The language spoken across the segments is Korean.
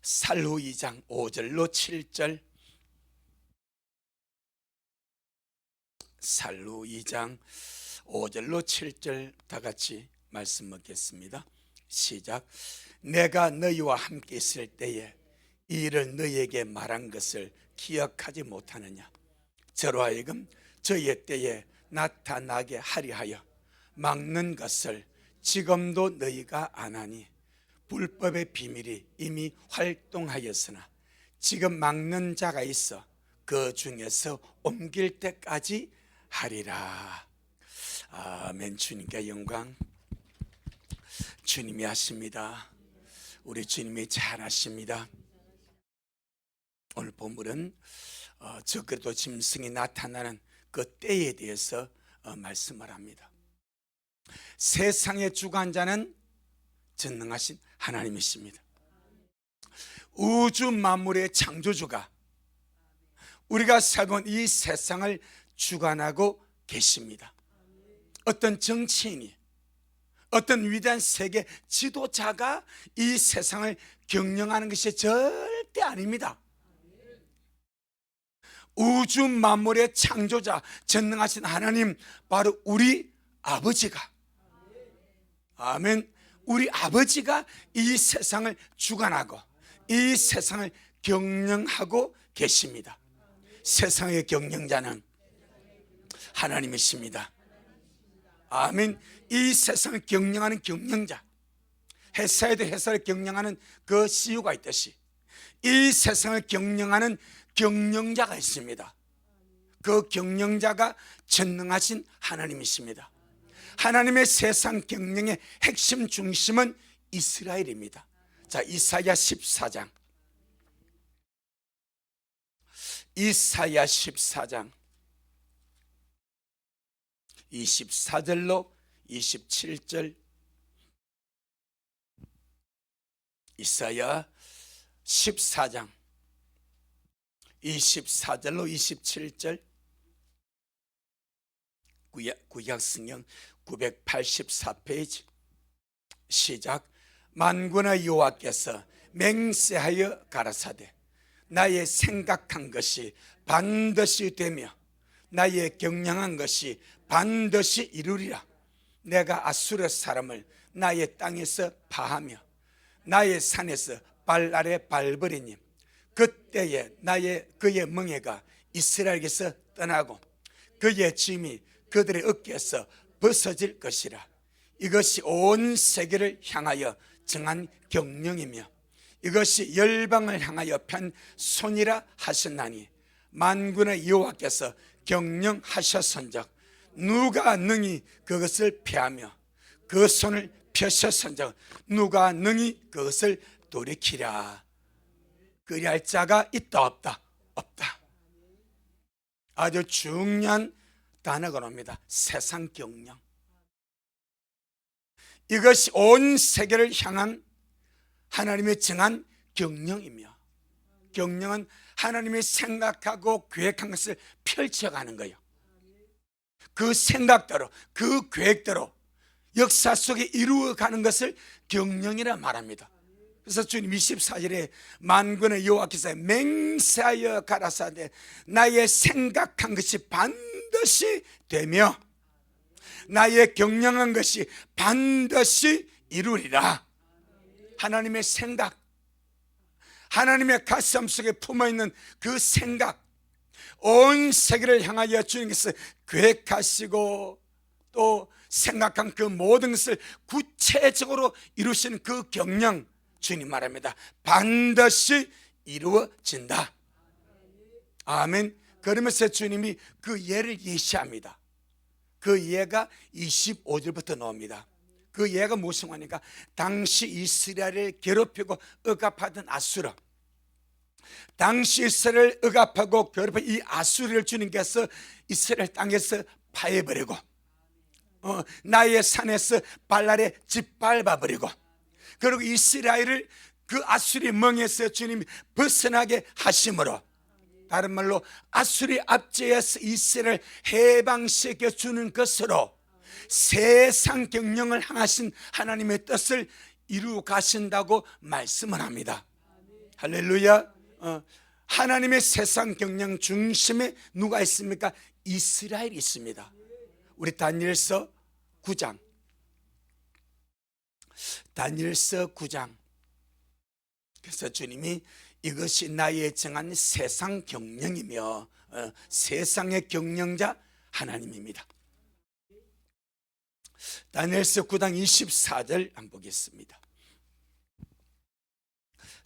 살루 2장 5절로 7절, 살루 2장 5절로 7절 다 같이 말씀 먹겠습니다. 시작. 내가 너희와 함께 있을 때에 이 일을 너희에게 말한 것을 기억하지 못하느냐. 저로 하여금 저의 때에 나타나게 하려 하여 막는 것을 지금도 너희가 안 하니 불법의 비밀이 이미 활동하였으나 지금 막는 자가 있어 그 중에서 옮길 때까지 하리라. 아멘. 주님께 영광. 주님이 하십니다. 우리 주님이 잘하십니다. 오늘 본문은 적그리스도 짐승이 나타나는 그 때에 대해서 말씀을 합니다. 세상의 주관자는 전능하신 하나님이십니다. 우주 만물의 창조주가 우리가 살고 있는 이 세상을 주관하고 계십니다. 어떤 정치인이, 어떤 위대한 세계 지도자가 이 세상을 경영하는 것이 절대 아닙니다. 우주 만물의 창조자, 전능하신 하나님, 바로 우리 아버지가, 아멘, 우리 아버지가 이 세상을 주관하고 이 세상을 경영하고 계십니다. 세상의 경영자는 하나님이십니다. 아멘. 이 세상을 경영하는 경영자, 회사에도 회사를 경영하는 그 CEO가 있듯이 이 세상을 경영하는 경영자가 있습니다. 그 경영자가 전능하신 하나님이십니다. 하나님의 세상 경영의 핵심 중심은 이스라엘입니다. 자, 이사야 14장, 이사야 14장 24절로 27절, 이사야 14장 24절로 27절, 구약성경 984페이지. 시작. 만군의 여호와께서 맹세하여 가라사대 나의 생각한 것이 반드시 되며 나의 경영한 것이 반드시 이루리라. 내가 아수르 사람을 나의 땅에서 파하며 나의 산에서 발 아래 밟으리니 그때에 그의 멍에가 이스라엘에게서 떠나고 그의 짐이 그들의 어깨에서 벗어질 것이라. 이것이 온 세계를 향하여 정한 경영이며 이것이 열방을 향하여 편 손이라 하셨나니 만군의 여호와께서 경영하셨은즉 누가 능히 그것을 폐하며 그 손을 펴셨은즉 누가 능히 그것을 돌이키랴. 그리할 자가 있다 없다? 없다. 아주 중요한 단어가 나옵니다. 세상 경영. 이것이 온 세계를 향한 하나님의 정한 경영이며 경영은 하나님이 생각하고 계획한 것을 펼쳐가는 거예요. 그 생각대로, 그 계획대로 역사 속에 이루어가는 것을 경영이라 말합니다. 그래서 주님 24절에 만군의 여호와께서 맹세하여 가라사대 나의 생각한 것이 반드시 되며 나의 경영한 것이 반드시 이루리라. 하나님의 생각, 하나님의 가슴 속에 품어있는 그 생각, 온 세계를 향하여 주님께서 계획하시고 또 생각한 그 모든 것을 구체적으로 이루시는 그 경영, 주님 말합니다. 반드시 이루어진다. 아멘. 그러면서 주님이 그 예를 예시합니다. 그 예가 25절부터 나옵니다. 그 예가 무슨 말입니까? 당시 이스라엘을 괴롭히고 억압하던 아수르, 당시 이스라엘을 억압하고 괴롭힌 이 아수르를 주님께서 이스라엘 땅에서 파해버리고 나의 산에서 발 아래 짓밟아버리고 그리고 이스라엘을 그 아수르의 멍에서 주님이 벗어나게 하심으로, 다른 말로 아수르의 압제에서 이스라엘을 해방시켜 주는 것으로 세상 경영을 향하신 하나님의 뜻을 이루어 가신다고 말씀을 합니다. 할렐루야. 하나님의 세상 경영 중심에 누가 있습니까? 이스라엘이 있습니다. 우리 다니엘서 9장, 다니엘서 9장. 그래서 주님이 이것이 나의 정한 세상 경영이며 세상의 경영자 하나님입니다. 다니엘서 9장 24절 한번 보겠습니다.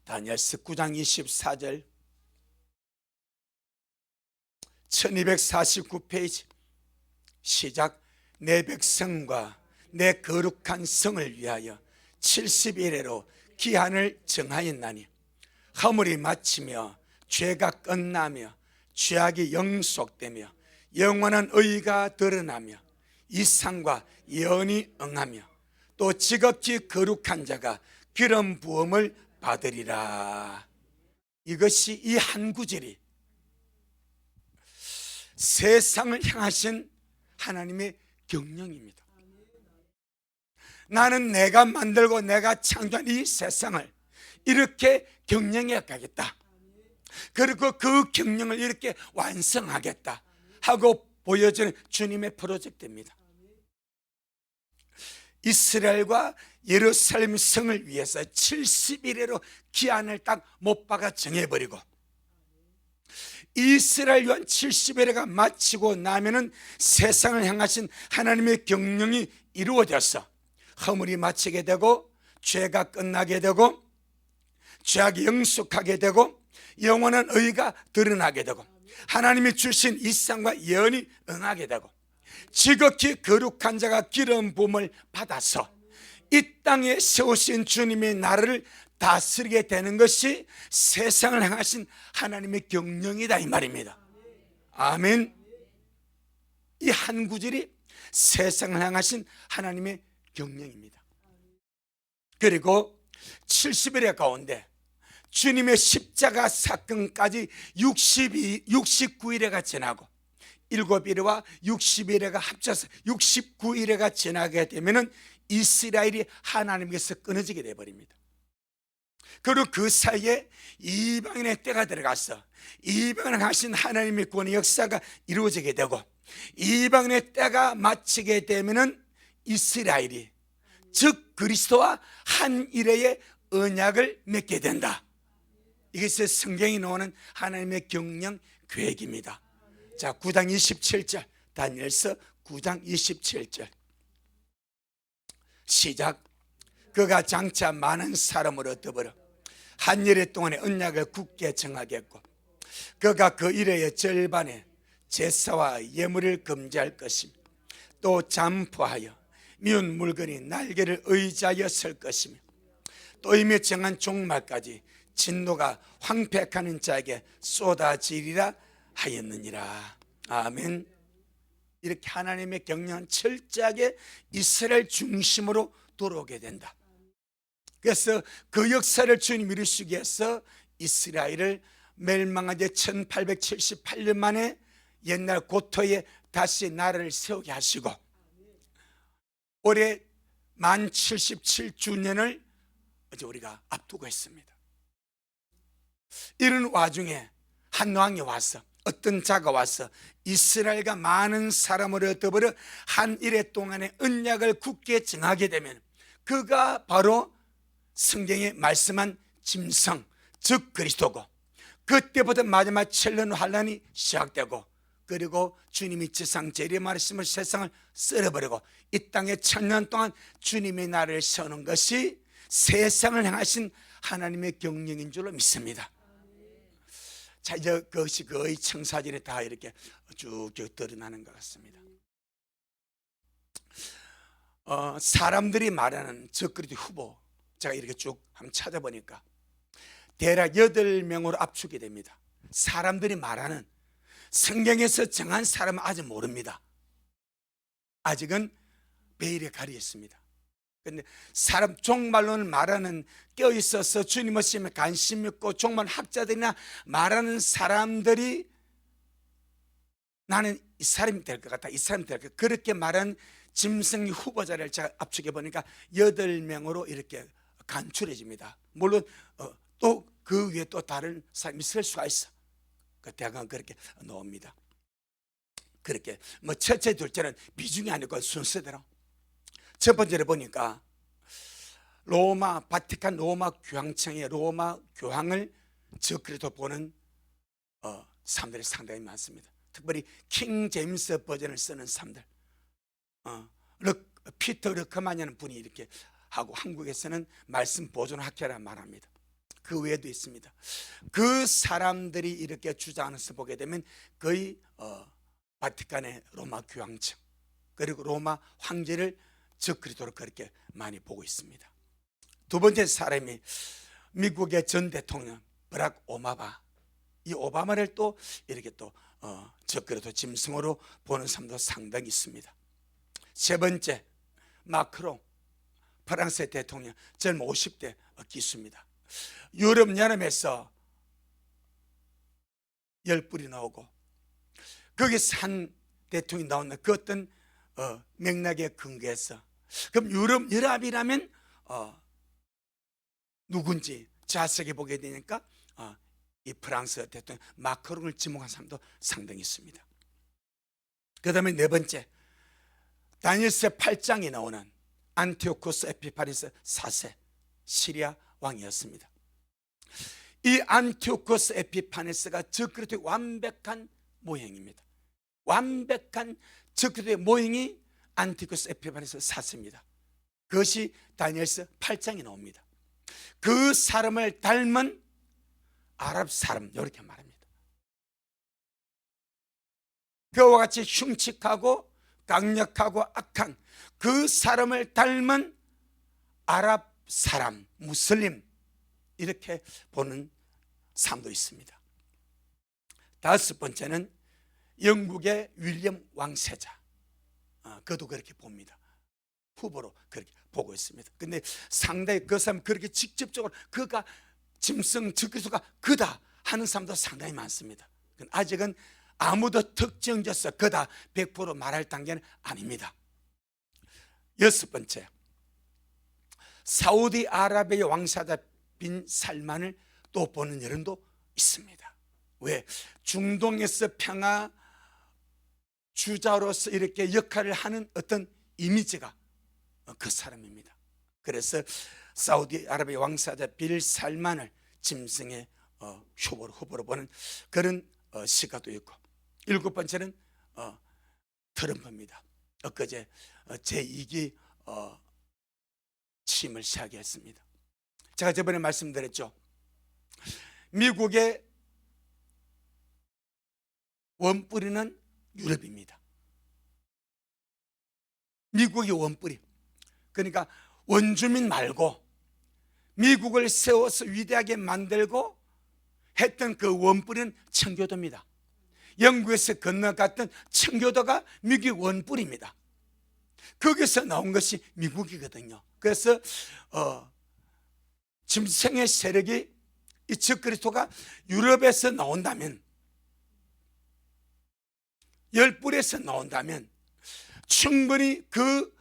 다니엘서 9장 24절, 1249페이지. 시작. 내 백성과 내 거룩한 성을 위하여 70일에로 기한을 정하였나니 허물이 마치며 죄가 끝나며 죄악이 영속되며 영원한 의가 드러나며 이 상과 예언이 응하며 또 지극히 거룩한 자가 기름 부음을 받으리라. 이것이 이 한 구절이 세상을 향하신 하나님의 경영입니다. 나는 내가 만들고 내가 창조한 이 세상을 이렇게 경영해 가겠다. 그리고 그 경영을 이렇게 완성하겠다 하고 보여주는 주님의 프로젝트입니다. 이스라엘과 예루살렘 성을 위해서 70일에로 기한을 딱 못 박아 정해버리고 이스라엘 요한 70일에가 마치고 나면은 세상을 향하신 하나님의 경영이 이루어져서 허물이 마치게 되고 죄가 끝나게 되고 죄악이 영속하게 되고 영원한 의가 드러나게 되고 하나님이 주신 이상과 예언이 응하게 되고 지극히 거룩한 자가 기름 부음을 받아서 이 땅에 세우신 주님의 나라를 다스리게 되는 것이 세상을 향하신 하나님의 경영이다 이 말입니다. 아멘. 이 한 구절이 세상을 향하신 하나님의 경영입니다. 그리고 70일의 가운데 주님의 십자가 사건까지 69일회가 지나고 7일회와 60일회가 합쳐서 69일회가 지나게 되면 이스라엘이 하나님께서 끊어지게 되어버립니다. 그리고 그 사이에 이방인의 때가 들어가서 이방인을 하신 하나님의 구원의 역사가 이루어지게 되고 이방인의 때가 마치게 되면 이스라엘이 즉 그리스도와 한 일회의 언약을 맺게 된다. 이것이 성경이 나오는 하나님의 경영 계획입니다. 자, 9장 27절, 다니엘서 9장 27절 시작. 그가 장차 많은 사람으로 더불어 한 일회 동안의 언약을 굳게 정하겠고 그가 그 일회의 절반에 제사와 예물을 금지할 것이며 또 잠포하여 미운 물건이 날개를 의지하여 설 것이며 또 이미 정한 종말까지 진노가 황폐하는 자에게 쏟아지리라 하였느니라. 아멘. 이렇게 하나님의 경영은 철저하게 이스라엘 중심으로 돌아오게 된다. 그래서 그 역사를 주님이 이루시기 위해서 이스라엘을 멸망한 지 1878년 만에 옛날 고토에 다시 나라를 세우게 하시고 올해 만 77주년을 어제 우리가 앞두고 있습니다. 이런 와중에 한 왕이 와서 어떤 자가 와서 이스라엘과 많은 사람으로 더불어 한 일회 동안의 언약을 굳게 정하게 되면 그가 바로 성경에 말씀한 짐승 즉 그리스도고 그때부터 마지막 천년 환란이 시작되고 그리고 주님이 지상 재림 말씀을 세상을 썰어버리고 이 땅에 천년 동안 주님의 나라를 세우는 것이 세상을 향하신 하나님의 경영인 줄로 믿습니다. 자, 이제 그것이 거의 청사진에 다 이렇게 쭉 드러나는 것 같습니다. 사람들이 말하는 적그리스도 후보 제가 이렇게 쭉 한번 찾아보니까 대략 8명으로 압축이 됩니다. 사람들이 말하는 성경에서 정한 사람은 아직 모릅니다. 아직은 베일에 가려 있습니다. 그런데 사람 종말론을 말하는 껴있어서 주님 오심에 관심 있고 종말 학자들이나 말하는 사람들이 나는 이 사람이 될 것 같다, 이 사람이 될 것 같다, 그렇게 말하는 짐승 후보자를 제가 압축해 보니까 8명으로 이렇게 간추려집니다. 물론 또 그 위에 또 다른 사람이 설 수가 있어. 그 대강은 그렇게 놓습니다. 그렇게 뭐 첫째 둘째는 비중이 아니고 순서대로. 첫 번째로 보니까 로마 바티칸 로마 교황청의 로마 교황을 저그리도 보는 사람들이 상당히 많습니다. 특별히 킹 제임스 버전을 쓰는 사람들, 피터 르커만이라는 분이 이렇게 하고, 한국에서는 말씀 보존 학회라 말합니다. 그 외에도 있습니다. 그 사람들이 이렇게 주장해서 보게 되면 거의 바티칸의 로마 교황청 그리고 로마 황제를 저그리도로 그렇게 많이 보고 있습니다. 두 번째 사람이 미국의 전 대통령 버락 오바마, 이 오바마를 또 이렇게 또 저그리도 짐승으로 보는 사람도 상당히 있습니다. 세 번째 마크롱 프랑스의 대통령, 젊은 50대 기수입니다. 유럽 연합에서 열불이 나오고 거기서 한 대통령이 나온다. 그 어떤 맥락에 근거해서, 그럼 유럽 연합이라면 누군지 자세하게 보게 되니까 이 프랑스 대통령 마크롱을 지목한 사람도 상당히 있습니다. 그 다음에 네 번째, 다니엘서 8장에 나오는 안티오코스 에피파네스 4세 시리아 왕이었습니다. 이 안티오코스 에피파네스가 저그리도의 완벽한 모형입니다. 완벽한 저그리도의 모형이 안티오코스 에피파네스 4세입니다. 그것이 다니엘서 8장에 나옵니다. 그 사람을 닮은 아랍 사람, 이렇게 말합니다. 그와 같이 흉측하고 강력하고 악한 그 사람을 닮은 아랍 사람, 무슬림, 이렇게 보는 사람도 있습니다. 다섯 번째는 영국의 윌리엄 왕세자, 그도 그렇게 봅니다. 후보로 그렇게 보고 있습니다. 근데 상당히 그 사람 그렇게 직접적으로 그가 짐승 저그리스도가 그다 하는 사람도 상당히 많습니다. 아직은 아무도 특정져서 그다 100% 말할 단계는 아닙니다. 여섯 번째, 사우디아라비아의 왕사자 빈 살만을 또 보는 여론도 있습니다. 왜? 중동에서 평화 주자로서 이렇게 역할을 하는 어떤 이미지가 그 사람입니다. 그래서 사우디아라비아 왕사자 빌 살만을 짐승의 후보로 보는 그런 시가도 있고, 일곱 번째는 트럼프입니다. 엊그제 제2기 취임을 시작했습니다. 제가 저번에 말씀드렸죠. 미국의 원뿌리는 유럽입니다. 미국의 원뿌리, 그러니까 원주민 말고 미국을 세워서 위대하게 만들고 했던 그 원뿌리는 청교도입니다. 영국에서 건너갔던 청교도가 미국의 원뿌리입니다. 거기서 나온 것이 미국이거든요. 그래서 짐승의 세력이, 이 적그리스도가 유럽에서 나온다면, 열뿌리에서 나온다면 충분히 그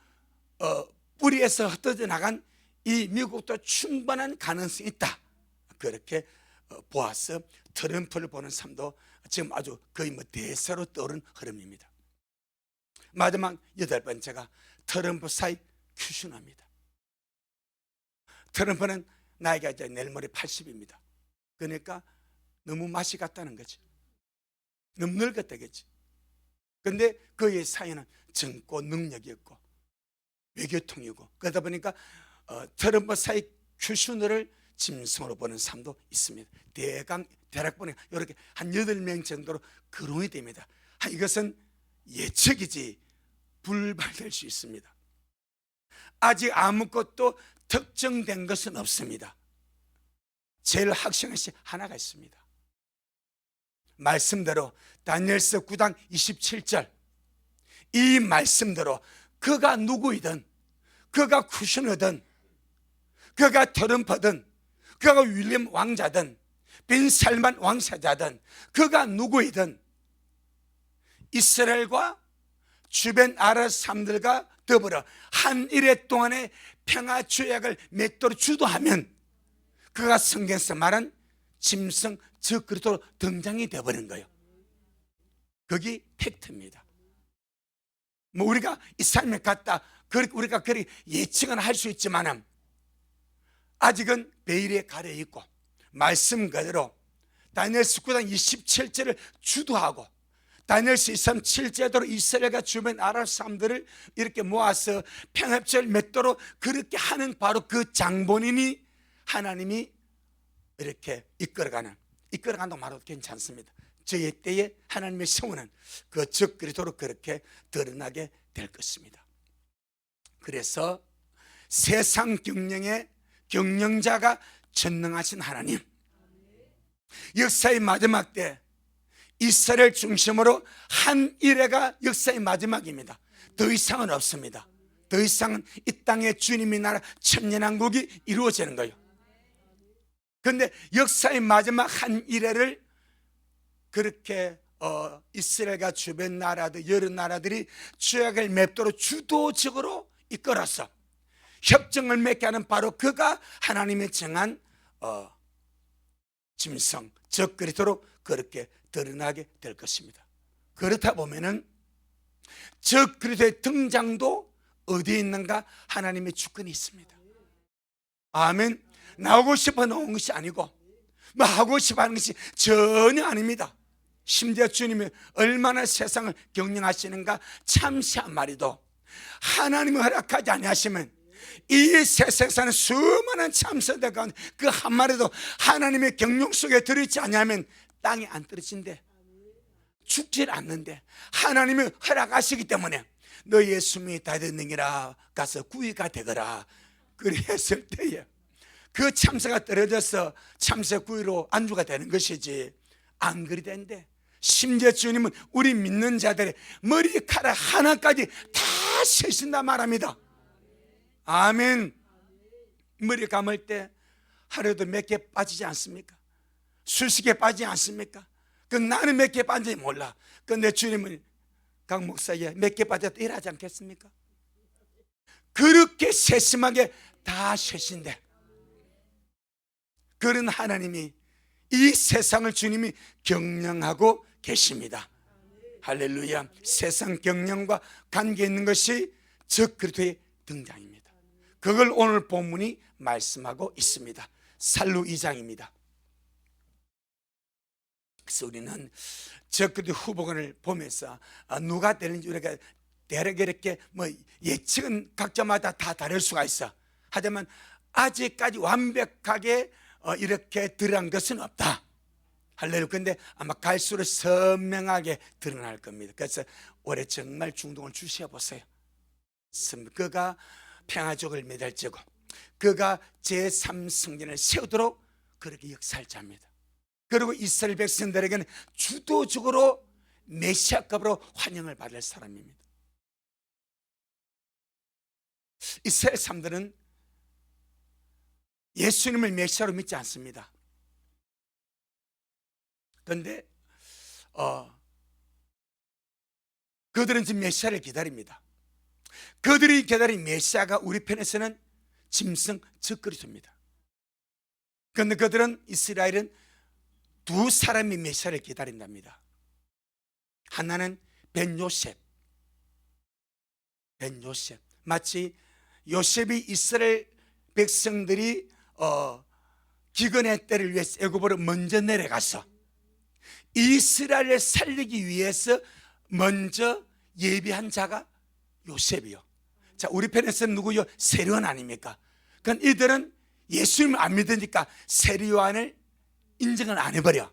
뿌리에서 흩어져 나간 이 미국도 충분한 가능성이 있다. 그렇게 보아서 트럼프를 보는 사람도 지금 아주 거의 대세로 떠오른 흐름입니다. 마지막 여덟 번째가 트럼프 사이 큐슈나입니다. 트럼프는 나이가 이제 내일 모레 80입니다. 그러니까 너무 맛이 갔다는 거지. 너무 늙었다겠지. 그런데 그의 사회는 젊고 능력이 있고 외교통이고, 그러다 보니까 트럼프 사이 큐슈너를 짐승으로 보는 사람도 있습니다. 대략 보니까 이렇게 한 8명 정도로 거론이 됩니다. 이것은 예측이지 불발될 수 있습니다. 아직 아무것도 특정된 것은 없습니다. 제일 확실한 것이 하나가 있습니다. 말씀대로 다니엘서 9장 27절, 이 말씀대로 그가 누구이든, 그가 쿠슈너든, 그가 트럼프든, 그가 윌리엄 왕자든, 빈 살만 왕세자든, 그가 누구이든 이스라엘과 주변 아랍 사람들과 더불어 한 일해 동안의 평화 조약을 맺도록 주도하면 그가 성경에서 말한 짐승 저 그리스도로 등장이 되어버린 거예요. 그게 팩트입니다. 뭐 우리가 이 삶에 갔다 우리가 그리 예측은 할 수 있지만 아직은 베일에 가려 있고 말씀 그대로 다니엘서 9장 27절을 주도하고 다니엘서 237제대로 이스라엘과 주변 나라 사람들을 이렇게 모아서 평협절 맺도록 그렇게 하는 바로 그 장본인이 하나님이 이렇게 이끌어간다고 말해도 괜찮습니다. 저의 때에 하나님의 세우는 그 적 그리스도로 그렇게 드러나게 될 것입니다. 그래서 세상 경영의 경영자가 전능하신 하나님, 역사의 마지막 때 이스라엘 중심으로 한 일회가 역사의 마지막입니다. 더 이상은 없습니다. 더 이상은 이 땅의 주님의 나라 천년왕국이 이루어지는 거예요. 그런데 역사의 마지막 한 일회를 그렇게 이스라엘과 주변 나라들 여러 나라들이 죄악을 맺도록 주도적으로 이끌어서 협정을 맺게 하는 바로 그가 하나님의 정한 짐승 적 그리스도로 그렇게 드러나게 될 것입니다. 그렇다 보면은 적 그리스도의 등장도 어디에 있는가? 하나님의 주권이 있습니다. 아멘. 나오고 싶어 나온 것이 아니고 뭐 하고 싶어 하는 것이 전혀 아닙니다. 심지어 주님이 얼마나 세상을 경영하시는가 참시 한 마리도 하나님이 허락하지 아니하시면 이 세상에 사는 수많은 참새들 가운데 그 한 마리도 하나님의 경영 속에 들어있지 않으면 땅에 안 떨어진대, 죽질 않는데 하나님이 허락하시기 때문에 너희의 숨이 다 됐느니라 가서 구이가 되거라 그랬을 때에 그 참새가 떨어져서 참새 구이로 안주가 되는 것이지 안 그리 된대. 심지어 주님은 우리 믿는 자들의 머리카락 하나까지 다 세신다 말합니다. 아멘. 머리 감을 때 하루에도 몇 개 빠지지 않습니까? 수십 개 빠지지 않습니까? 그 나는 몇 개 빠진지 몰라. 그런데 주님은 강 목사에게 몇 개 빠졌다 일하지 않겠습니까? 그렇게 세심하게 다 세신데 그런 하나님이 이 세상을 주님이 경영하고 계십니다. 할렐루야. 세상 경영과 관계 있는 것이 적 그리스도의 등장입니다. 그걸 오늘 본문이 말씀하고 있습니다. 살루 2장입니다. 그래서 우리는 적 그리스도 후보군을 보면서 누가 되는지 우리가 대략 이렇게 뭐 예측은 각자마다 다 다를 수가 있어. 하지만 아직까지 완벽하게 이렇게 드러난 것은 없다. 할렐루야. 근데 아마 갈수록 선명하게 드러날 겁니다. 그래서 올해 정말 중동을 주시어보세요. 그가 평화족을 매달지고 그가 제3성전을 세우도록 그렇게 역사할 자입니다. 그리고 이스라엘 백성들에게는 주도적으로 메시아급으로 환영을 받을 사람입니다. 이스라엘 사람들은 예수님을 메시아로 믿지 않습니다. 그런데 그들은 지금 메시아를 기다립니다. 그들이 기다린 메시아가 우리 편에서는 짐승 적 그리스도입니다. 그런데 그들은 이스라엘은 두 사람이 메시아를 기다린답니다. 하나는 벤 요셉. 마치 요셉이 이스라엘 백성들이 기근의 때를 위해서 애굽으로 먼저 내려가서 이스라엘을 살리기 위해서 먼저 예비한 자가 요셉이요. 자, 우리 편에서는 누구요? 세리요한 아닙니까? 그럼 이들은 예수님을 안 믿으니까 세리요한을 인정을 안 해버려.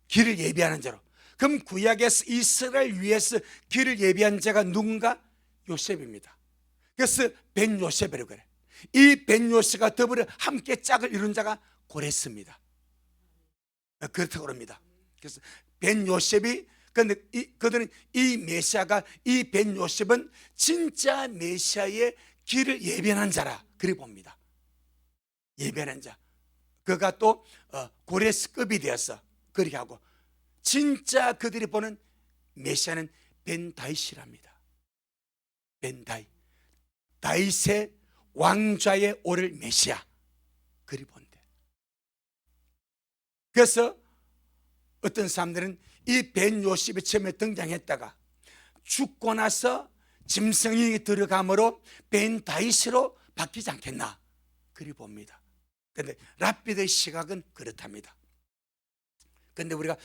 길을 예비하는 자로. 그럼 구약에서 이스라엘 위해서 길을 예비한 자가 누군가? 요셉입니다. 그래서 벤 요셉이라고 그래. 이 벤 요셉과 더불어 함께 짝을 이룬 자가 고레스입니다. 그렇다고 합니다. 그래서 벤 요셉이 그런데 그들은 이 메시아가 이 벤 요셉은 진짜 메시아의 길을 예비하는 자라 그리 봅니다. 예비하는 자. 그가 또 고레스급이 되어서 그렇게 하고 진짜 그들이 보는 메시아는 벤 다윗이랍니다. 벤 다윗. 다윗의 왕좌에 오를 메시아 그리 본대. 그래서 어떤 사람들은 이 벤 요셉이 처음에 등장했다가 죽고 나서 짐승이 들어감으로 벤 다윗으로 바뀌지 않겠나 그리 봅니다. 그런데 랍비드의 시각은 그렇답니다. 그런데 우리가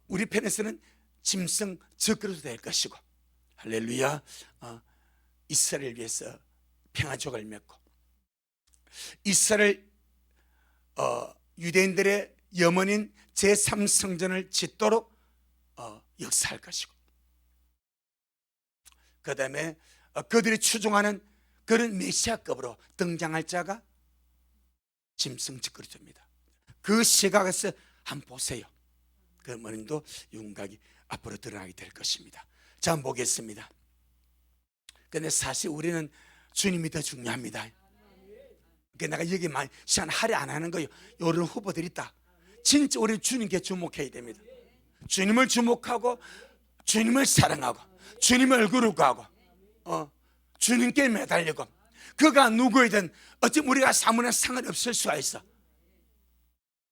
우리 편에서는 짐승 적그리도 될 것이고, 할렐루야, 이스라엘을 위해서 평화족을 맺고 이스라엘 유대인들의 염원인 제3성전을 짓도록 역사할 것이고, 그 다음에 그들이 추종하는 그런 메시아급으로 등장할 자가 짐승 적그리스도입니다. 그 시각에서 한번 보세요. 그 머리도 윤곽이 앞으로 드러나게 될 것입니다. 자, 한번 보겠습니다. 그런데 사실 우리는 주님이 더 중요합니다. 그러니까 내가 여기 많이 시간 할애 안 하는 거예요. 이런 후보들이 있다. 진짜 우리 주님께 주목해야 됩니다. 주님을 주목하고 주님을 사랑하고 주님의 얼굴을 구하고 주님께 매달리고, 그가 누구이든 어찌 우리가 사무는 상관없을 수가 있어.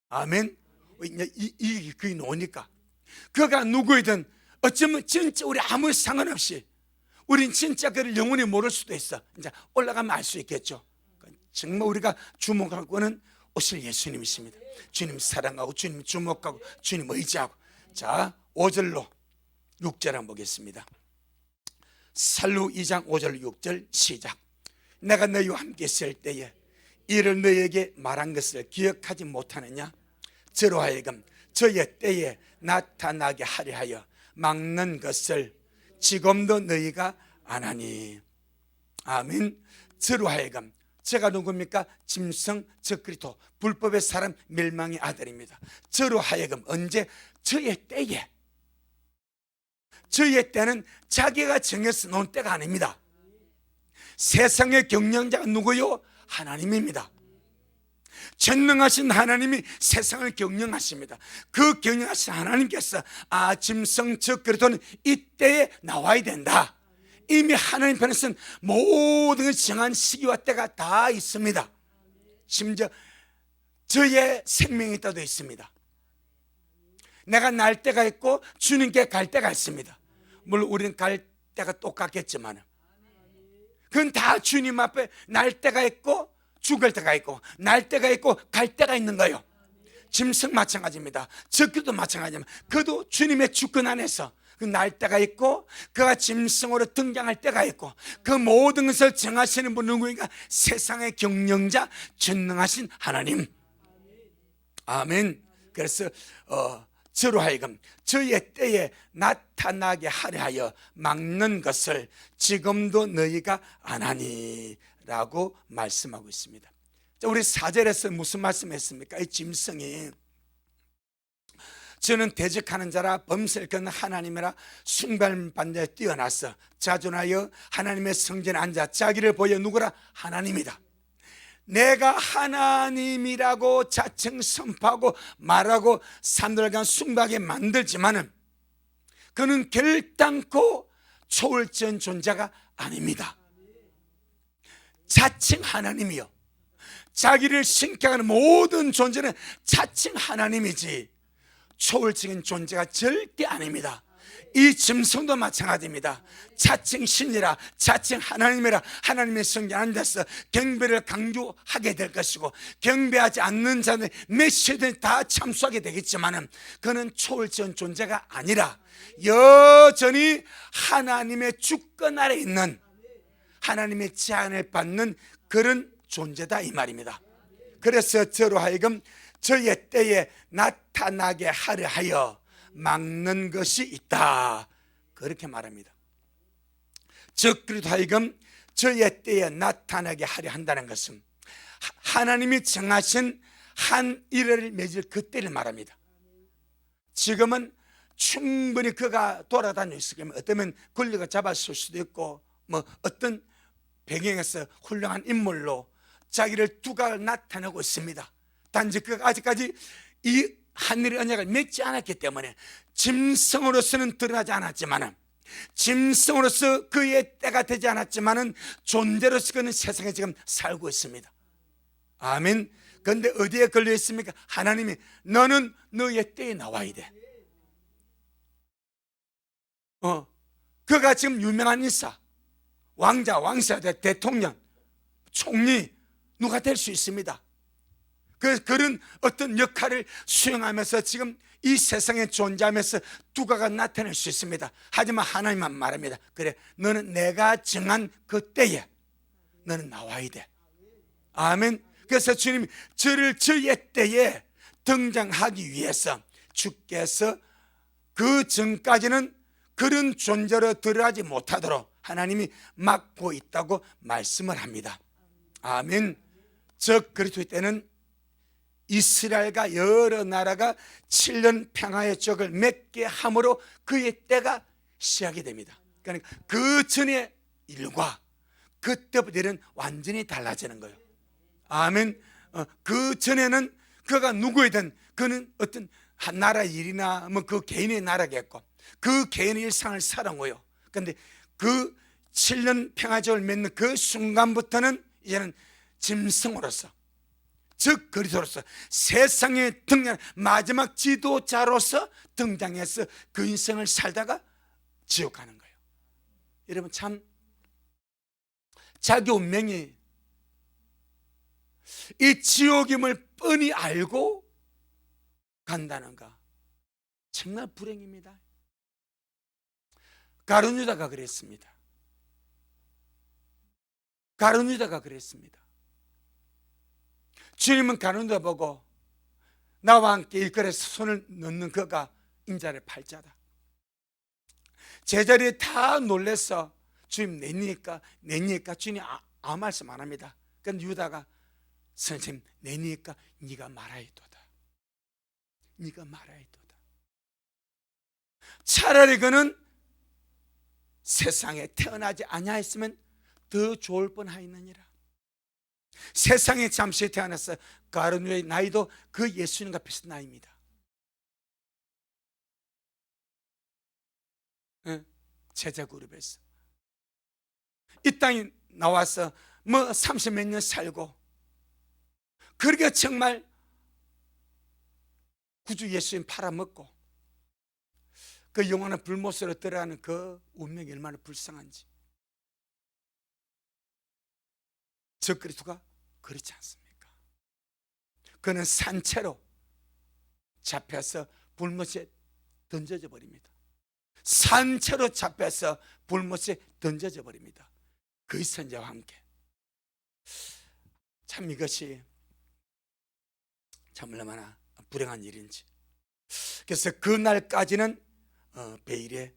아멘. 그게 노니까 그가 누구이든 어쩌면 진짜 우리 아무 상관없이 우린 진짜 그를 영원히 모를 수도 있어. 이제 올라가면 알 수 있겠죠. 정말 우리가 주목하고는 오실 예수님이십니다. 주님 사랑하고 주님 주목하고 주님 의지하고. 자, 5절로 6절 한번 보겠습니다. 살루 2장 5절 6절 시작. 내가 너희와 함께 있을 때에 이를 너희에게 말한 것을 기억하지 못하느냐? 저로 하여금 저의 때에 나타나게 하려 하여 막는 것을 지금도 너희가 안 하니. 아멘. 저로 하여금, 제가 누굽니까? 짐승 적그리스도, 불법의 사람, 멸망의 아들입니다. 저로 하여금 언제? 저의 때에. 저의 때는 자기가 정해서 놓은 때가 아닙니다. 세상의 경영자가 누구요? 하나님입니다. 전능하신 하나님이 세상을 경영하십니다. 그 경영하신 하나님께서 짐승 적그리스도는 이때에 나와야 된다. 이미 하나님 편에서는 모든 정한 시기와 때가 다 있습니다. 심지어 저의 생명이 있다도 있습니다. 내가 날 때가 있고 주님께 갈 때가 있습니다. 물론 우리는 갈 때가 똑같겠지만 그건 다 주님 앞에 날 때가 있고 죽을 때가 있고 날 때가 있고 갈 때가 있는 거예요. 짐승 마찬가지입니다. 적그리스도 마찬가지입니다. 그도 주님의 주권 안에서 그 날 때가 있고 그가 짐승으로 등장할 때가 있고, 그 모든 것을 정하시는 분 누구인가? 세상의 경영자 전능하신 하나님. 아멘. 그래서 저로 하여금 저의 때에 나타나게 하려 하여 막는 것을 지금도 너희가 안 하니 라고 말씀하고 있습니다. 자, 우리 4절에서 무슨 말씀했습니까? 이 짐승이 저는 대적하는 자라 범세를 걷는 하나님이라 숭배받는 데 뛰어나서 자존하여 하나님의 성전에 앉아 자기를 보여 누구라? 하나님이다. 내가 하나님이라고 자칭 선포하고 말하고 사람들과 숭배하게 만들지만은 그는 결단코 초월전 존재가 아닙니다. 자칭 하나님이요, 자기를 신격하는 모든 존재는 자칭 하나님이지 초월적인 존재가 절대 아닙니다. 이 짐승도 마찬가지입니다. 자칭 신이라 자칭 하나님이라 하나님의 성전 앉아서 경배를 강조하게 될 것이고, 경배하지 않는 자는 메시아들이 다 참수하게 되겠지만 그는 초월적인 존재가 아니라 여전히 하나님의 주권 아래 있는, 하나님의 제한을 받는 그런 존재다 이 말입니다. 그래서 저로 하여금 저의 때에 나타나게 하려 하여 막는 것이 있다, 그렇게 말합니다. 적그리스도 하여금 저의 때에 나타나게 하려 한다는 것은 하나님이 정하신 한 일을 맺을 그때를 말합니다. 지금은 충분히 그가 돌아다니고 있으면 어쩌면 권리가 잡았을 수도 있고 어떤 배경에서 훌륭한 인물로 자기를 두각을 나타내고 있습니다. 단지 그가 아직까지 이 하늘의 언약을 맺지 않았기 때문에 짐승으로서는 드러나지 않았지만, 짐승으로서 그의 때가 되지 않았지만 존재로서 그는 세상에 지금 살고 있습니다. 아멘. 그런데 어디에 걸려 있습니까? 하나님이 너는 너의 때에 나와야 돼. 그가 지금 유명한 인사, 왕자, 왕사, 대통령, 총리 누가 될 수 있습니다. 그런 어떤 역할을 수행하면서 지금 이 세상에 존재하면서 두가가 나타날 수 있습니다. 하지만 하나님만 말합니다. 그래, 너는 내가 정한 그 때에 너는 나와야 돼. 아멘. 그래서 주님이 저의 때에 등장하기 위해서 주께서 그 전까지는 그런 존재로 들어가지 못하도록 하나님이 막고 있다고 말씀을 합니다. 아멘. 즉 그리스도의 때는 이스라엘과 여러 나라가 7년 평화의 족을 맺게 함으로 그의 때가 시작이 됩니다. 그러니까 그 전의 일과 그때부터 일은 완전히 달라지는 거예요. 아멘. 그 전에는 그가 누구이든 그는 어떤 한 나라 일이나 뭐 그 개인의 나라겠고 그 개인의 일상을 살아오요. 그런데 그 7년 평화족을 맺는 그 순간부터는 이제는 짐승으로서, 즉 그리스도로서 세상에 등장 마지막 지도자로서 등장해서 그 인생을 살다가 지옥 가는 거예요. 여러분 참 자기 운명이 이 지옥임을 뻔히 알고 간다는가 정말 불행입니다. 가룟 유다가 그랬습니다. 가룟 유다가 그랬습니다. 주님은 가룟 유다 보고 나와 함께 일거리에서 손을 넣는 그가 인자를 팔자다. 제자리에 다 놀래서 주님 내니까 주님 아무 말씀 안 합니다. 그런데 유다가 선생님 내니까 네가 말하이도다. 네가 말하이도다. 차라리 그는 세상에 태어나지 아니하였으면 더 좋을 뻔하였느니라. 세상에 잠시 태어났어. 가룟 유다의 나이도 그 예수님과 비슷한 나이입니다. 제자 그룹에서 이 땅에 나와서 뭐 30몇 년 살고 그렇게 정말 구주 예수님 팔아먹고 그 영원한 불못으로 들어가는 그 운명이 얼마나 불쌍한지. 저 그리스도가 그렇지 않습니까? 그는 산채로 잡혀서 불못에 던져져 버립니다. 산채로 잡혀서 불못에 던져져 버립니다. 그 선자와 함께. 참 이것이 참 얼마나 불행한 일인지. 그래서 그날까지는 베일에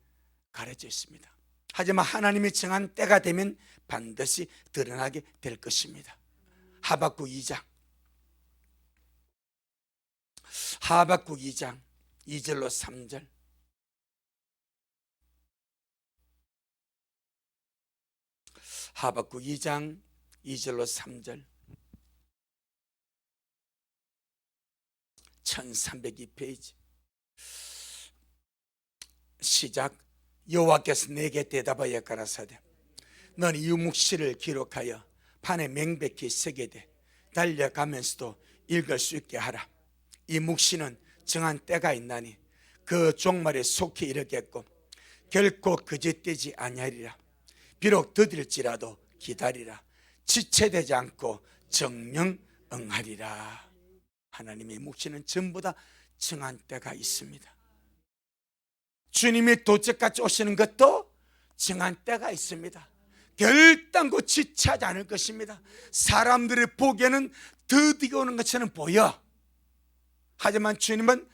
가려져 있습니다. 하지만 하나님이 정한 때가 되면 반드시 드러나게 될 것입니다. 하박국 2장 2절로 3절. 하박국 2장 2절로 3절. 1302페이지. 시작. 여호와께서 내게 대답하여 가라사대 너는 이 묵시를 기록하여 판에 명백히 새기되 달려가면서도 읽을 수 있게 하라. 이 묵시는 정한 때가 있나니 그 종말에 속히 이르겠고 결코 거짓되지 아니하리라. 비록 더딜지라도 기다리라. 지체되지 않고 정령 응하리라. 하나님의 묵시는 전부 다 정한 때가 있습니다. 주님이 도적같이 오시는 것도 정한 때가 있습니다. 결단코 지체하지 않을 것입니다. 사람들의 보기에는 더디게 오는 것처럼 보여. 하지만 주님은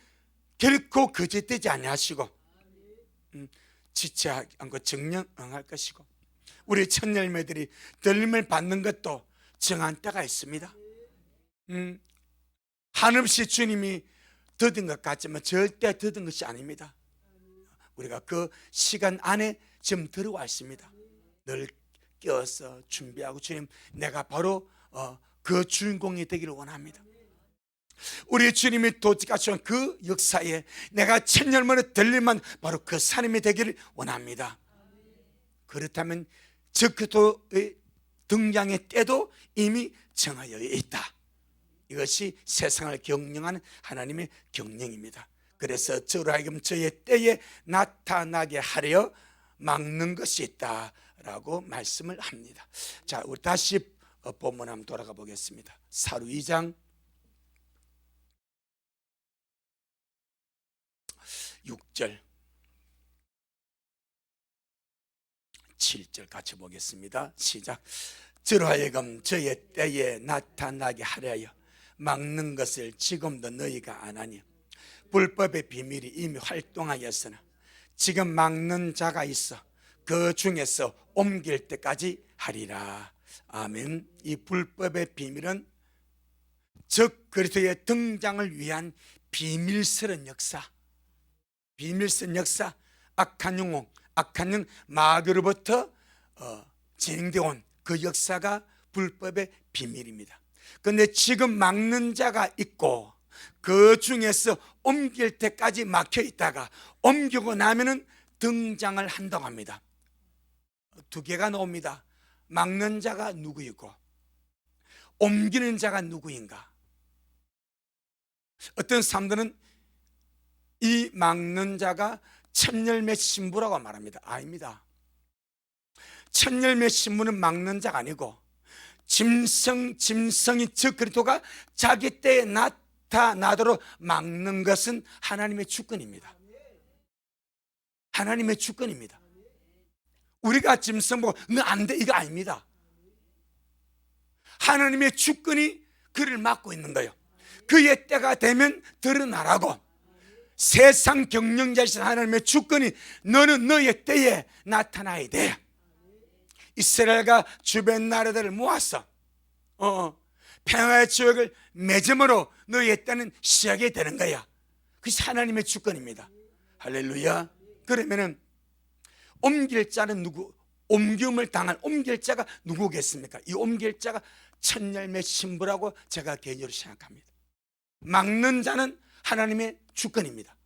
결코 거짓되지 아니하시고 지체하지 않고 정령 응할 것이고, 우리 첫 열매들이 들림을 받는 것도 정한 때가 있습니다. 한없이 주님이 더딘 것 같지만 절대 더딘 것이 아닙니다. 우리가 그 시간 안에 지금 들어와 있습니다. 늘 깨어서 준비하고 주님 내가 바로 그 주인공이 되기를 원합니다. 우리 주님이 도착하신 그 역사에 내가 천년만에 들릴만 바로 그 사람이 되기를 원합니다. 그렇다면 적그리스도의 등장의 때도 이미 정하여 있다. 이것이 세상을 경영하는 하나님의 경영입니다. 그래서 저로 하여금 저의 때에 나타나게 하려 막는 것이 있다라고 말씀을 합니다. 자, 우리 다시 본문 한번 돌아가 보겠습니다. 사루 2장 6절 7절 같이 보겠습니다. 시작. 저로 하여금 저의 때에 나타나게 하려 막는 것을 지금도 너희가 안 하니 불법의 비밀이 이미 활동하였으나 지금 막는 자가 있어 그 중에서 옮길 때까지 하리라. 아멘. 이 불법의 비밀은 즉 그리스도의 등장을 위한 비밀스러운 역사, 비밀스러운 역사, 악한 영혼, 악한 영 마귀로부터 진행되어 온 그 역사가 불법의 비밀입니다. 그런데 지금 막는 자가 있고 그 중에서 옮길 때까지 막혀 있다가 옮기고 나면은 등장을 한다고 합니다. 두 개가 나옵니다. 막는 자가 누구이고 옮기는 자가 누구인가? 어떤 사람들은 이 막는 자가 첫열매 신부라고 말합니다. 아닙니다. 첫열매 신부는 막는 자가 아니고 짐승이 즉 그리스도가 자기 때에 나타나도록 막는 것은 하나님의 주권입니다. 하나님의 주권입니다. 우리가 짐승 보고 너 안 돼 이거 아닙니다. 하나님의 주권이 그를 막고 있는 거예요. 그의 때가 되면 드러나라고. 세상 경영자이신 하나님의 주권이 너는 너의 때에 나타나야 돼. 이스라엘과 주변 나라들을 모아서 평화의 지역을 맺음으로 너의 때는 시작이 되는 거야. 그것이 하나님의 주권입니다. 할렐루야. 그러면은 옮길 자는 누구? 옮김을 당한 옮길 자가 누구겠습니까? 이 옮길 자가 첫열매 신부라고 제가 개인적으로 생각합니다. 막는 자는 하나님의 주권입니다.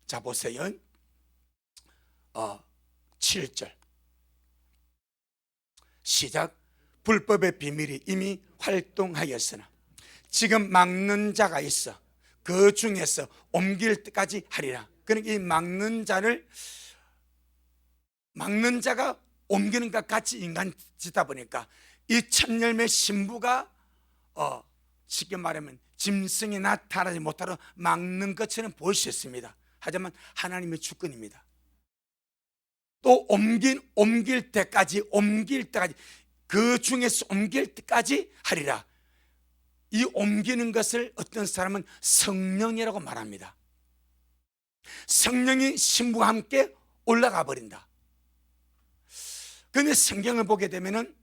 자 보세요. 7절 시작. 불법의 비밀이 이미 활동하였으나 지금 막는 자가 있어 그 중에서 옮길 때까지 하리라. 그러니까 이 막는 자가 옮기는 것 같이 인간짓다 보니까 이 첫열매 신부가 쉽게 말하면 짐승이 나타나지 못하도록 막는 것처럼 보일 수 있습니다. 하지만 하나님의 주권입니다. 또 옮길 때까지 그 중에서 옮길 때까지 하리라. 이 옮기는 것을 어떤 사람은 성령이라고 말합니다. 성령이 신부와 함께 올라가 버린다. 그런데 성경을 보게 되면은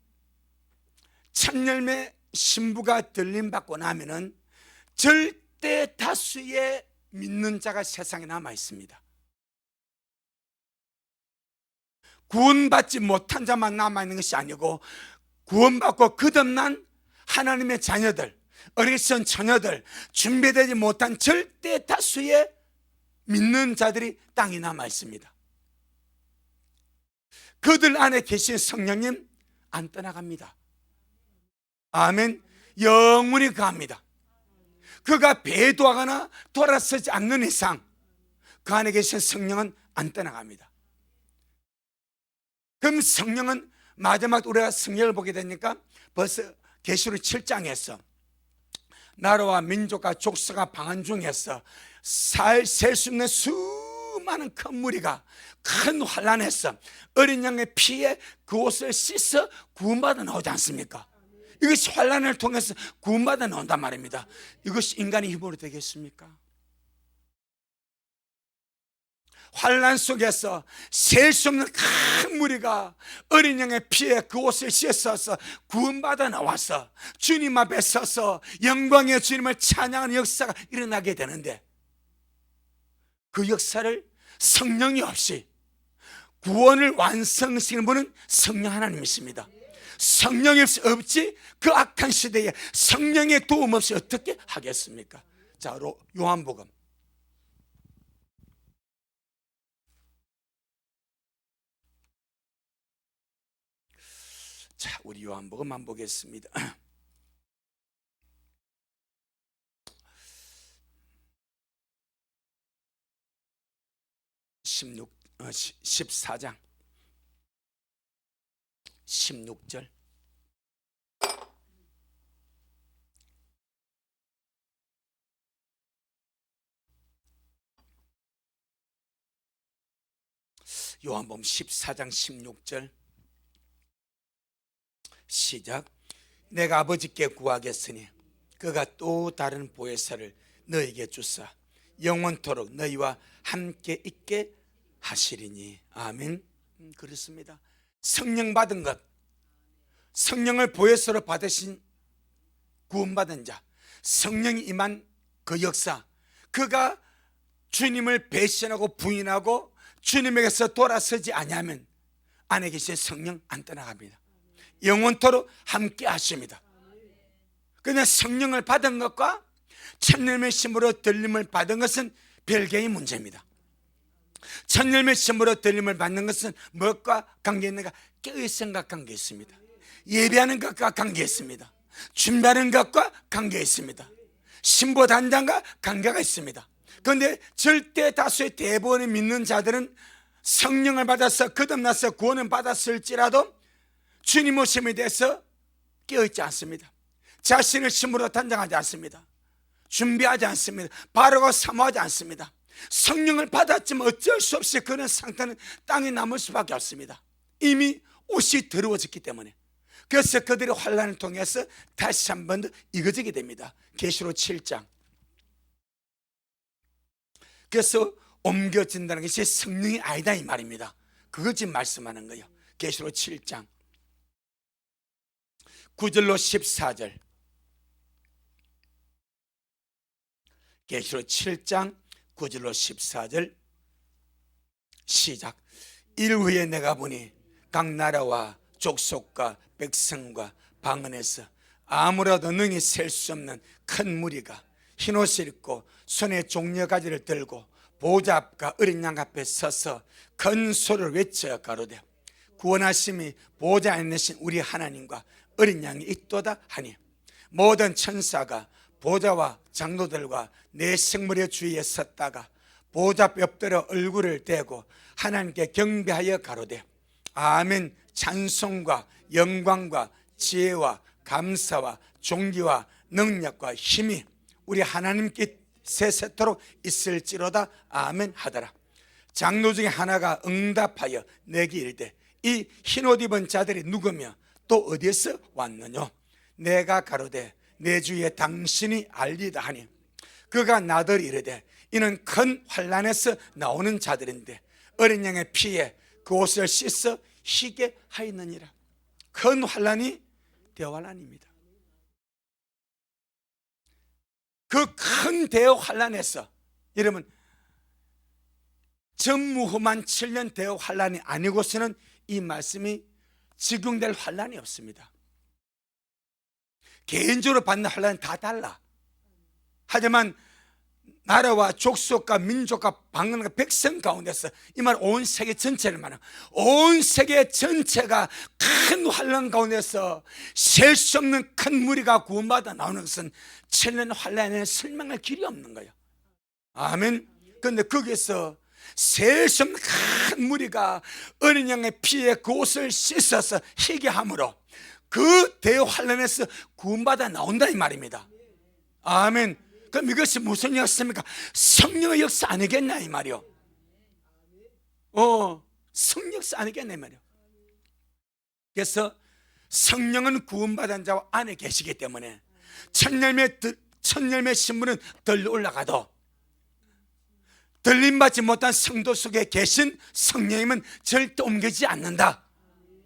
첫열매 신부가 들림받고 나면은 절대 다수의 믿는 자가 세상에 남아 있습니다. 구원받지 못한 자만 남아있는 것이 아니고 구원받고 거듭난 하나님의 자녀들, 어리석은 처녀들, 준비되지 못한 절대 다수의 믿는 자들이 땅에 남아있습니다. 그들 안에 계신 성령님 안 떠나갑니다. 아멘. 영원히 가합니다. 그가 배도하거나 돌아서지 않는 이상 그 안에 계신 성령은 안 떠나갑니다. 그럼 성령은 마지막 우리가 성경을 보게 되니까 벌써 계시록 7장에서 나라와 민족과 족속과 방언 중에서 셀 수 없는 수많은 큰 무리가 큰 환란에서 어린 양의 피에 그 옷을 씻어 구원받아 나오지 않습니까? 이것이 환란을 통해서 구원받아 나온단 말입니다. 이것이 인간의 힘으로 되겠습니까? 환란 속에서 셀 수 없는 큰 무리가 어린 양의 피에 그 옷을 씻어서 구원받아 나와서 주님 앞에 서서 영광의 주님을 찬양하는 역사가 일어나게 되는데 그 역사를 성령이 없이 구원을 완성시키는 분은 성령 하나님이십니다. 성령이 없지 그 악한 시대에 성령의 도움 없이 어떻게 하겠습니까? 자, 요한복음 자, 우리 요한복음만 보겠습니다. 14장 16절. 요한복음 14장 16절 시작. 내가 아버지께 구하겠으니 그가 또 다른 보혜사를 너에게 주사 영원토록 너희와 함께 있게 하시리니. 아멘. 그렇습니다. 성령 받은 것, 성령을 보혜사로 받으신 구원받은 자, 성령이 임한 그 역사, 그가 주님을 배신하고 부인하고 주님에게서 돌아서지 아니하면 안에 계신 성령 안 떠나갑니다. 영원토록 함께 하십니다. 그냥 성령을 받은 것과 천열매 심으로 들림을 받은 것은 별개의 문제입니다. 천열매 심으로 들림을 받는 것은 무엇과 관계 있는가? 깨어있음과 관계 있습니다. 예배하는 것과 관계 있습니다. 준비하는 것과 관계 있습니다. 신부 단장과 관계가 있습니다. 그런데 절대 다수의 대부분의 믿는 자들은 성령을 받아서 거듭나서 구원을 받았을지라도 주님 오심에 대해서 깨어있지 않습니다. 자신을 신부로 단장하지 않습니다. 준비하지 않습니다. 바르고 사모하지 않습니다. 성령을 받았지만 어쩔 수 없이 그런 상태는 땅에 남을 수밖에 없습니다. 이미 옷이 더러워졌기 때문에. 그래서 그들의 환난을 통해서 다시 한 번 더 익어지게 됩니다. 계시록 7장. 그래서 옮겨진다는 것이 성령이 아니다 이 말입니다. 그걸 지금 말씀하는 거예요. 계시록 7장 9절로 14절. 계시록 7장 9절로 14절 시작. 일후에 내가 보니 각 나라와 족속과 백성과 방언에서 아무라도 능히 셀 수 없는 큰 무리가 흰옷을 입고 손에 종려가지를 들고 보좌 앞과 어린 양 앞에 서서 큰 소리를 외쳐 가로되 구원하심이 보좌 안에 계신 우리 하나님과 어린 양이 있도다 하니 모든 천사가 보좌와 장로들과 네 생물의 주위에 섰다가 보좌 엎드려 얼굴을 대고 하나님께 경배하여 가로되 아멘. 찬송과 영광과 지혜와 감사와 존귀와 능력과 힘이 우리 하나님께 세세토록 있을지로다. 아멘 하더라. 장로 중에 하나가 응답하여 내게 이르되 이 흰옷 입은 자들이 누구며 또 어디에서 왔느냐? 내가 가로되 내 주위에 당신이 알리다 하니 그가 나더러 이르되 이는 큰 환난에서 나오는 자들인데 어린 양의 피에 그 옷을 씻어 희게 하였느니라. 큰 환난이 대환난입니다. 그 큰 대환난에서 여러분 전무후만 7년 대환난이 아니고서는 이 말씀이 적용될 환난이 없습니다. 개인적으로 받는 환난은 다 달라. 하지만 나라와 족속과 민족과 방언과 백성 가운데서 이 말 온 세계 전체를 말하는 온 세계 전체가 큰 환난 가운데서 셀 수 없는 큰 무리가 구원받아 나오는 것은 천년 환난에는 설명할 길이 없는 거예요. 아멘. 그런데 거기에서 셀 수 없는 큰 무리가 어린 양의 피에 그 옷을 씻어서 희게 함으로 그 대환난에서 구원받아 나온다 이 말입니다. 아멘. 그럼 이것이 무슨 역사입니까? 성령의 역사 아니겠냐 이 말이요. 성령 역사 아니겠냐 이 말이요. 그래서 성령은 구원받은 자와 안에 계시기 때문에 천열매 신부는 덜 올라가도 들림받지 못한 성도 속에 계신 성령님은 절대 옮기지 않는다.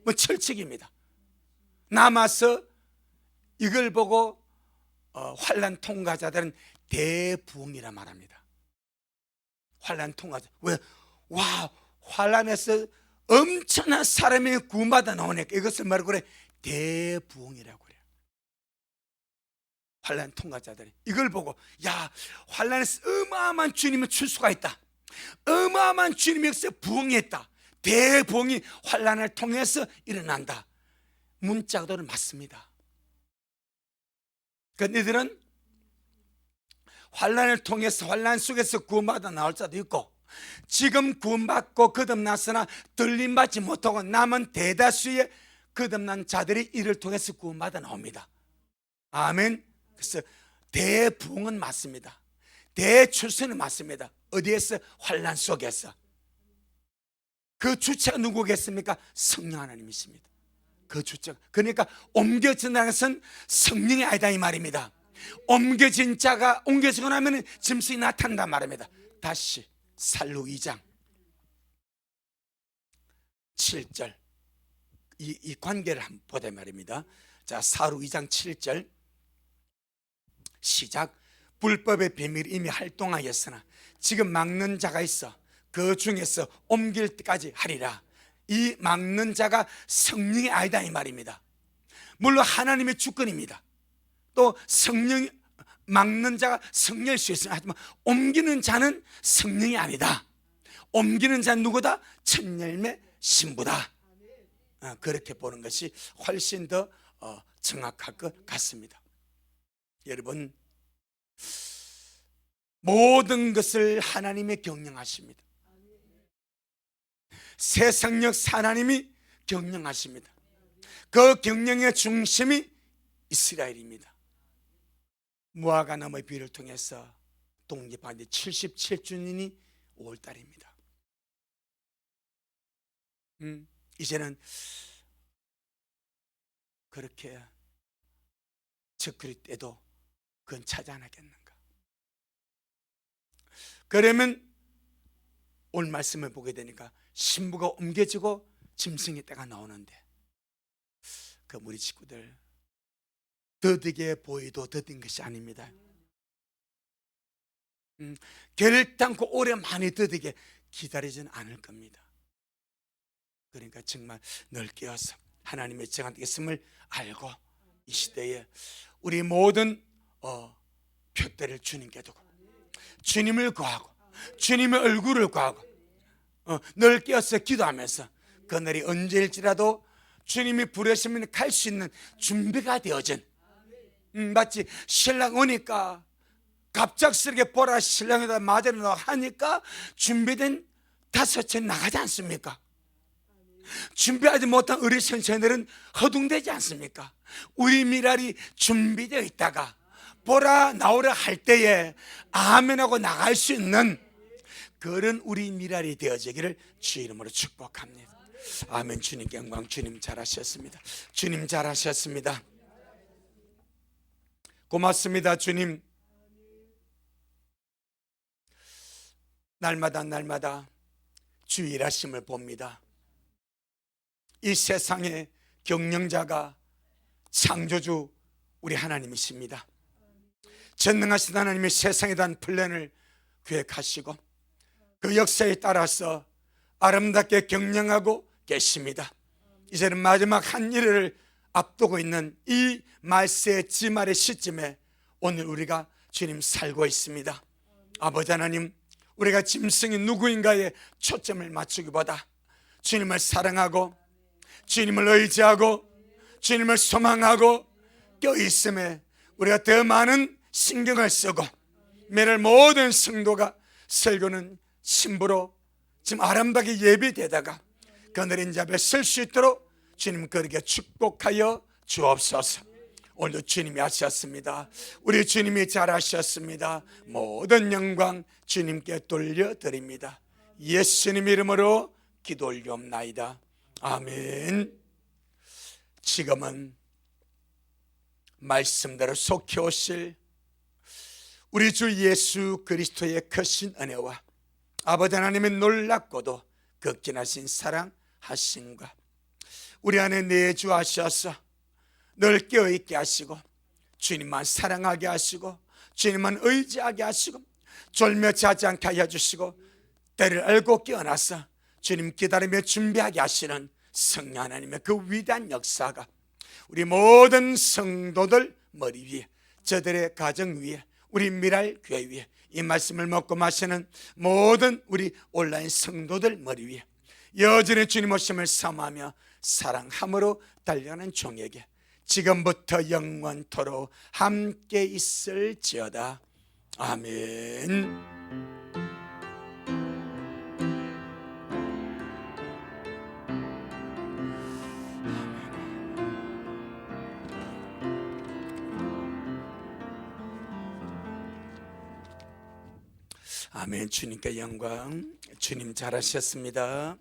뭐 철칙입니다. 남아서 이걸 보고 환난 통과자들은 대부흥이라 말합니다. 환난 통과자. 왜? 와, 환난에서 엄청난 사람이 구원받아 나오니까 이것을 뭐라고 그래? 대부흥이라고 그래요. 환난 통과자들이 이걸 보고 야, 환난에서 어마어마한 주님의 출수가 있다. 어마어마한 주님의 역사에 부흥했다. 대부흥이 환난을 통해서 일어난다. 문자도를 맞습니다. 그러니까 너희들은 환난을 통해서 환난 속에서 구원받아 나올 자도 있고 지금 구원받고 거듭났으나 들림받지 못하고 남은 대다수의 거듭난 자들이 이를 통해서 구원받아 나옵니다. 아멘. 그래서 대부흥은 맞습니다. 대출세는 맞습니다. 어디에서? 환난 속에서. 그 주체가 누구겠습니까? 성령 하나님이십니다. 그 주체가. 그러니까 옮겨진다는 것은 성령이 아니다 이 말입니다. 옮겨진 자가 옮겨지고 나면 짐승이 나타난단 말입니다. 다시 살루 2장 7절 이 관계를 한번 보자 말입니다. 자, 사루 2장 7절 시작. 불법의 비밀이 이미 활동하였으나 지금 막는 자가 있어 그 중에서 옮길 때까지 하리라. 이 막는 자가 성령이 아니다 이 말입니다. 물론 하나님의 주권입니다. 또 성령이 막는 자가 성령일 수 있으나 하지만 옮기는 자는 성령이 아니다. 옮기는 자는 누구다? 첫 열매 신부다. 그렇게 보는 것이 훨씬 더 정확할 것 같습니다. 여러분, 모든 것을 하나님이 경영하십니다. 세상 역사 하나님이 경영하십니다. 그 경영의 중심이 이스라엘입니다. 무화과나무의 비를 통해서 독립한 지 77주년이 5월달입니다. 이제는 그렇게 적그리 때도 그건 차지 안 하겠는가? 그러면 오늘 말씀을 보게 되니까 신부가 옮겨지고 짐승의 때가 나오는데 그 우리 식구들 더디게 보이도 더딘 것이 아닙니다. 결단코 오래 많이 더디게 기다리지는 않을 겁니다. 그러니까 정말 늘 깨어서 하나님의 정한 있음을 알고 이 시대에 우리 모든 표대를 주님께 두고 주님을 구하고 주님의 얼굴을 구하고 늘 깨어서 기도하면서 그날이 언제일지라도 주님이 부르시면 갈 수 있는 준비가 되어진 마치 신랑 오니까 갑작스럽게 보라 신랑에다 맞으려 하니까 준비된 다섯째 나가지 않습니까? 준비하지 못한 우리 선생들은 허둥대지 않습니까? 우리 미랄이 준비되어 있다가 보라 나오라 할 때에 아멘하고 나갈 수 있는 그런 우리 미랄이 되어지기를 주의 이름으로 축복합니다. 아멘. 주님께 영광. 주님 잘하셨습니다. 주님 잘하셨습니다. 고맙습니다. 주님. 날마다 주 일하심을 봅니다. 이 세상의 경영자가 창조주 우리 하나님이십니다. 전능하신 하나님이 세상에 대한 플랜을 계획하시고 그 역사에 따라서 아름답게 경영하고 계십니다. 이제는 마지막 한 일을 앞두고 있는 이 말세 지말의 시점에 오늘 우리가 주님 살고 있습니다. 아버지 하나님, 우리가 짐승이 누구인가에 초점을 맞추기보다 주님을 사랑하고 주님을 의지하고 주님을 소망하고 껴있음에 우리가 더 많은 신경을 쓰고 매일 모든 성도가 설교는 신부로 지금 아름답게 예비되다가 그늘 인자 앞에 설 수 있도록 주님 그렇게 축복하여 주옵소서. 오늘도 주님이 하셨습니다. 우리 주님이 잘하셨습니다. 모든 영광 주님께 돌려드립니다. 예수님 이름으로 기도 올리옵나이다. 아멘. 지금은 말씀대로 속히 오실 우리 주 예수 그리스도의 크신 은혜와 아버지 하나님의 놀랍고도 극진하신 사랑하심과 우리 안에 내주하셔서 늘 깨어있게 하시고 주님만 사랑하게 하시고 주님만 의지하게 하시고 졸며자지 않게 하여 주시고 때를 알고 깨어나서 주님 기다리며 준비하게 하시는 성령 하나님의 그 위대한 역사가 우리 모든 성도들 머리 위에 저들의 가정 위에 우리 미랄 교회 위에 이 말씀을 먹고 마시는 모든 우리 온라인 성도들 머리 위에 여전히 주님 오심을 사모하며 사랑함으로 달려가는 종에게 지금부터 영원토록 함께 있을지어다. 아멘. 아멘. 주님께 영광. 주님 잘하셨습니다.